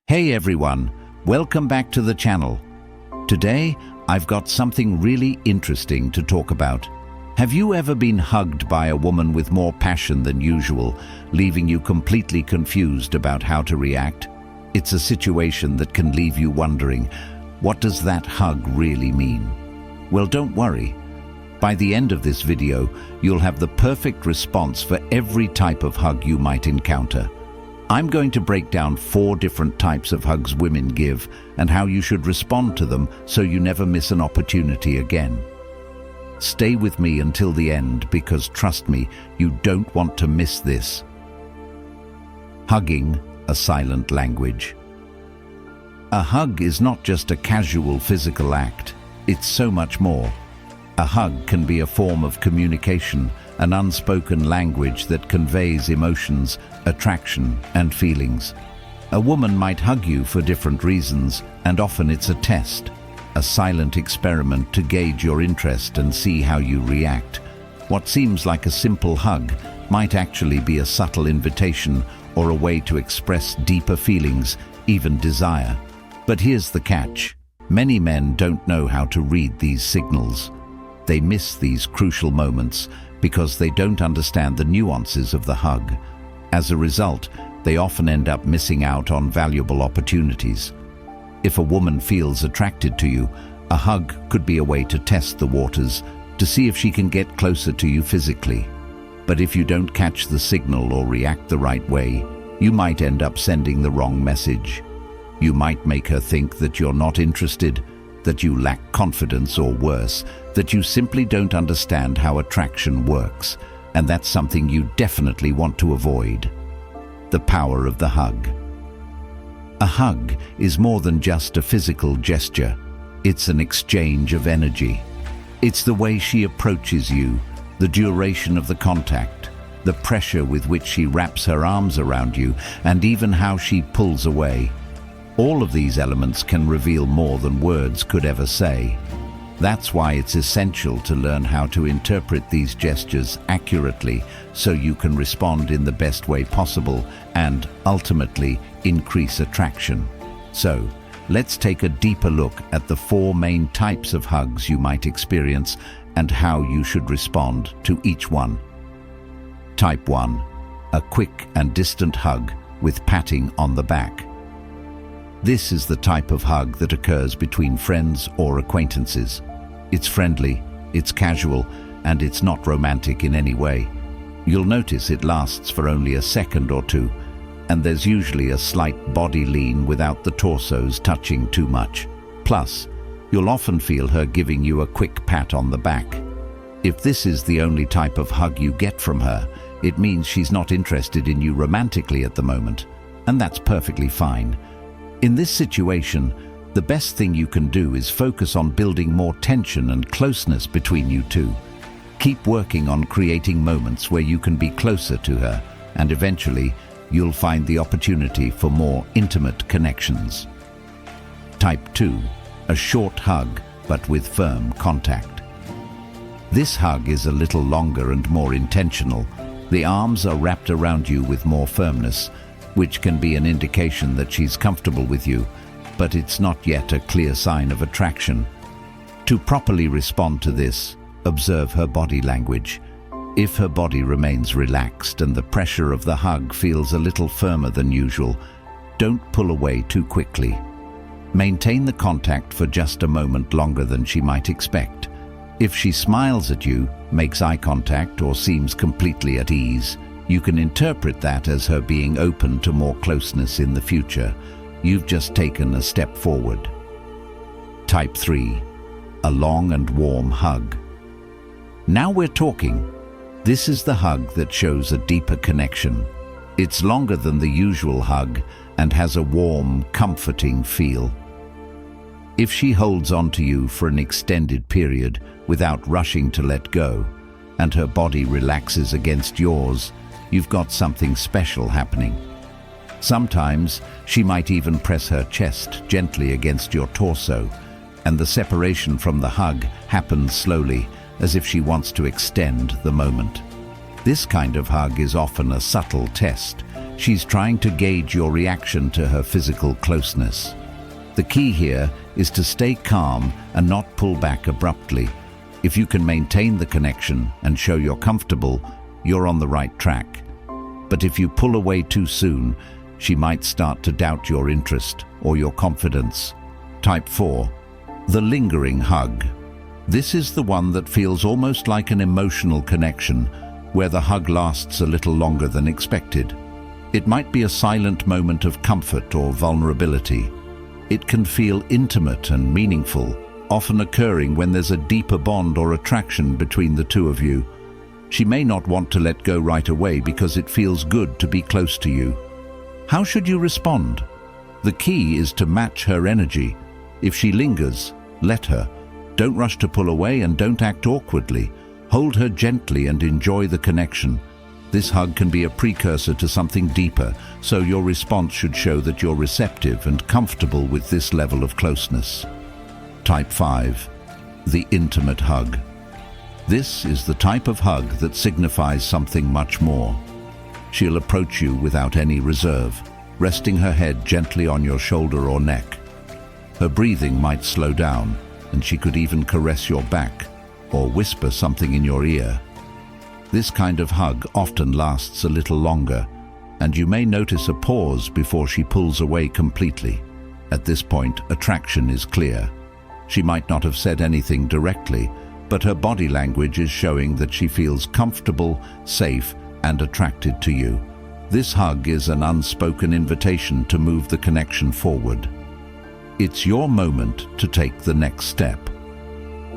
Hey everyone, welcome back to the channel. Today, I've got something really interesting to talk about. Have you ever been hugged by a woman with more passion than usual, leaving you completely confused about how to react? It's a situation that can leave you wondering, what does that hug really mean? Well, don't worry. By the end of this video, you'll have the perfect response for every type of hug you might encounter. I'm going to break down 4 different types of hugs women give and how you should respond to them so you never miss an opportunity again. Stay with me until the end because trust me, you don't want to miss this. Hugging, a silent language. A hug is not just a casual physical act, it's so much more. A hug can be a form of communication, an unspoken language that conveys emotions, attraction, and feelings. A woman might hug you for different reasons, and often it's a test, a silent experiment to gauge your interest and see how you react. What seems like a simple hug might actually be a subtle invitation or a way to express deeper feelings, even desire. But here's the catch. Many men don't know how to read these signals. They miss these crucial moments because they don't understand the nuances of the hug. As a result, they often end up missing out on valuable opportunities. If a woman feels attracted to you, a hug could be a way to test the waters, to see if she can get closer to you physically. But if you don't catch the signal or react the right way, you might end up sending the wrong message. You might make her think that you're not interested, that you lack confidence, or worse, that you simply don't understand how attraction works, and that's something you definitely want to avoid. The power of the hug. A hug is more than just a physical gesture. It's an exchange of energy. It's the way she approaches you, the duration of the contact, the pressure with which she wraps her arms around you, and even how she pulls away. All of these elements can reveal more than words could ever say. That's why it's essential to learn how to interpret these gestures accurately so you can respond in the best way possible and, ultimately, increase attraction. So, let's take a deeper look at the 4 main types of hugs you might experience and how you should respond to each one. Type 1. A quick and distant hug with patting on the back. This is the type of hug that occurs between friends or acquaintances. It's friendly, it's casual, and it's not romantic in any way. You'll notice it lasts for only a second or two, and there's usually a slight body lean without the torsos touching too much. Plus, you'll often feel her giving you a quick pat on the back. If this is the only type of hug you get from her, it means she's not interested in you romantically at the moment, and that's perfectly fine. In this situation, the best thing you can do is focus on building more tension and closeness between you two. Keep working on creating moments where you can be closer to her, and eventually, you'll find the opportunity for more intimate connections. Type 2. A short hug, but with firm contact. This hug is a little longer and more intentional. The arms are wrapped around you with more firmness, which can be an indication that she's comfortable with you, but it's not yet a clear sign of attraction. To properly respond to this, observe her body language. If her body remains relaxed and the pressure of the hug feels a little firmer than usual, don't pull away too quickly. Maintain the contact for just a moment longer than she might expect. If she smiles at you, makes eye contact, or seems completely at ease, you can interpret that as her being open to more closeness in the future. You've just taken a step forward. Type 3. A long and warm hug. Now we're talking. This is the hug that shows a deeper connection. It's longer than the usual hug and has a warm, comforting feel. If she holds on to you for an extended period without rushing to let go, and her body relaxes against yours, you've got something special happening. Sometimes she might even press her chest gently against your torso, and the separation from the hug happens slowly, as if she wants to extend the moment. This kind of hug is often a subtle test, She's trying to gauge your reaction to her physical closeness. The key here is to stay calm and not pull back abruptly. If you can maintain the connection and show you're comfortable, you're on the right track. But if you pull away too soon, she might start to doubt your interest or your confidence. Type 4. The lingering hug. This is the one that feels almost like an emotional connection, where the hug lasts a little longer than expected. It might be a silent moment of comfort or vulnerability. It can feel intimate and meaningful, often occurring when there's a deeper bond or attraction between the two of you. She may not want to let go right away because it feels good to be close to you. How should you respond? The key is to match her energy. If she lingers, let her. Don't rush to pull away and don't act awkwardly. Hold her gently and enjoy the connection. This hug can be a precursor to something deeper, so your response should show that you're receptive and comfortable with this level of closeness. Type 5. The intimate hug. This is the type of hug that signifies something much more. She'll approach you without any reserve, resting her head gently on your shoulder or neck. Her breathing might slow down, and she could even caress your back or whisper something in your ear. This kind of hug often lasts a little longer, and you may notice a pause before she pulls away completely. At this point, attraction is clear. She might not have said anything directly, but her body language is showing that she feels comfortable, safe, and attracted to you. This hug is an unspoken invitation to move the connection forward. It's your moment to take the next step.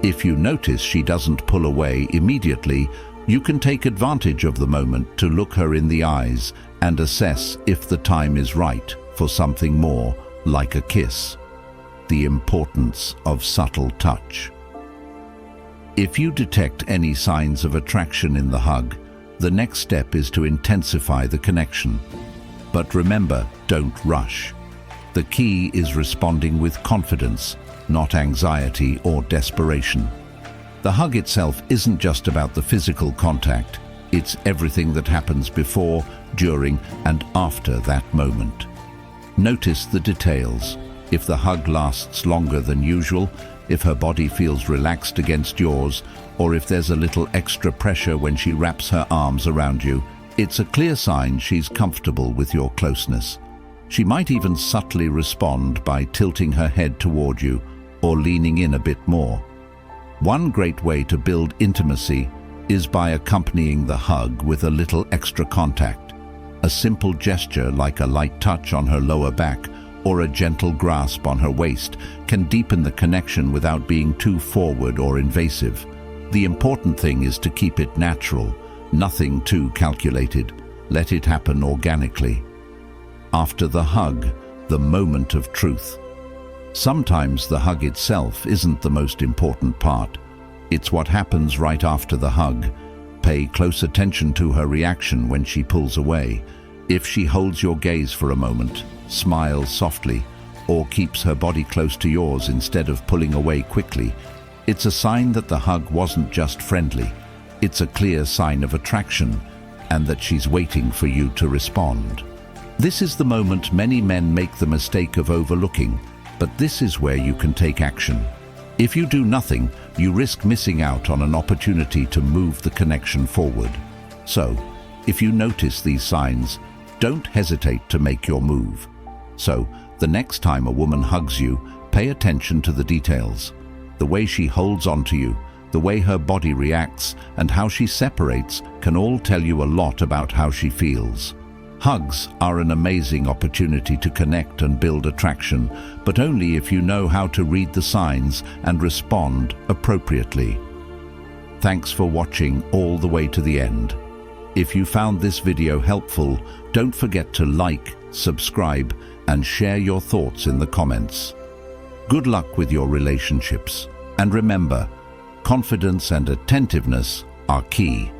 If you notice she doesn't pull away immediately, you can take advantage of the moment to look her in the eyes and assess if the time is right for something more, like a kiss. The importance of subtle touch. If you detect any signs of attraction in the hug, the next step is to intensify the connection. But remember, don't rush. The key is responding with confidence, not anxiety or desperation. The hug itself isn't just about the physical contact, it's everything that happens before, during, and after that moment. Notice the details. If the hug lasts longer than usual, if her body feels relaxed against yours, or if there's a little extra pressure when she wraps her arms around you, it's a clear sign she's comfortable with your closeness. She might even subtly respond by tilting her head toward you or leaning in a bit more. One great way to build intimacy is by accompanying the hug with a little extra contact. A simple gesture like a light touch on her lower back or a gentle grasp on her waist can deepen the connection without being too forward or invasive. The important thing is to keep it natural, nothing too calculated. Let it happen organically. After the hug, the moment of truth. Sometimes the hug itself isn't the most important part. It's what happens right after the hug. Pay close attention to her reaction when she pulls away. If she holds your gaze for a moment, smiles softly, or keeps her body close to yours instead of pulling away quickly, it's a sign that the hug wasn't just friendly. It's a clear sign of attraction and that she's waiting for you to respond. This is the moment many men make the mistake of overlooking, but this is where you can take action. If you do nothing, you risk missing out on an opportunity to move the connection forward. So, if you notice these signs, don't hesitate to make your move. So, the next time a woman hugs you, pay attention to the details. The way she holds onto you, the way her body reacts, and how she separates can all tell you a lot about how she feels. Hugs are an amazing opportunity to connect and build attraction, but only if you know how to read the signs and respond appropriately. Thanks for watching all the way to the end. If you found this video helpful, don't forget to like, subscribe, and share your thoughts in the comments. Good luck with your relationships, and remember, confidence and attentiveness are key.